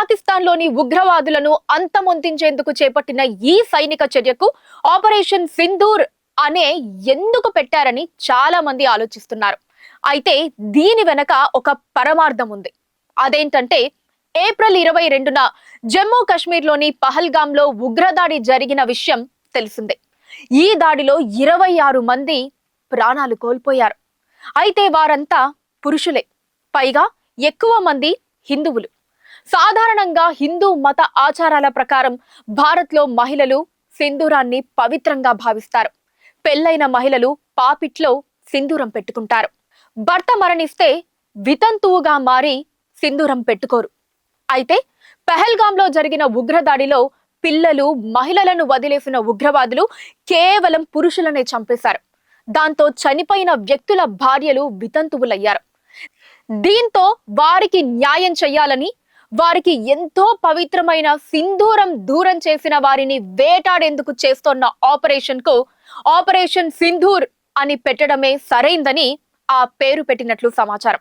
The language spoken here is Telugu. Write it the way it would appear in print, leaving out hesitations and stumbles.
పాకిస్తాన్లోని ఉగ్రవాదులను అంతమొందించేందుకు చేపట్టిన ఈ సైనిక చర్యకు ఆపరేషన్ సింధూర్ అనే ఎందుకు పెట్టారని చాలా మంది ఆలోచిస్తున్నారు. అయితే దీని వెనక ఒక పరమార్థం ఉంది. అదేంటంటే ఏప్రిల్ 22న జమ్మూ కాశ్మీర్లోని పహల్గాంలో ఉగ్రదాడి జరిగిన విషయం తెలిసిందే. ఈ దాడిలో 26 మంది ప్రాణాలు కోల్పోయారు. అయితే వారంతా పురుషులే, పైగా ఎక్కువ మంది హిందువులు. సాధారణంగా హిందూ మత ఆచారాల ప్రకారం భారత్లో మహిళలు సింధూరాన్ని పవిత్రంగా భావిస్తారు. పెళ్లైన మహిళలు పాపిట్లో సింధూరం పెట్టుకుంటారు. భర్త మరణిస్తే వితంతువుగా మారి సింధూరం పెట్టుకోరు. అయితే పహల్గాంలో జరిగిన ఉగ్రదాడిలో పిల్లలు, మహిళలను వదిలేసిన ఉగ్రవాదులు కేవలం పురుషులనే చంపేశారు. దాంతో చనిపోయిన వ్యక్తుల భార్యలు వితంతువులయ్యారు. దీంతో వారికి న్యాయం చెయ్యాలని, వారికి ఎంతో పవిత్రమైన సింధూరం దూరం చేసిన వారిని వేటాడేందుకు చేస్తోన్న ఆపరేషన్ కు ఆపరేషన్ సింధూర్ అని పెట్టడమే సరైందని ఆ పేరు పెట్టినట్లు సమాచారం.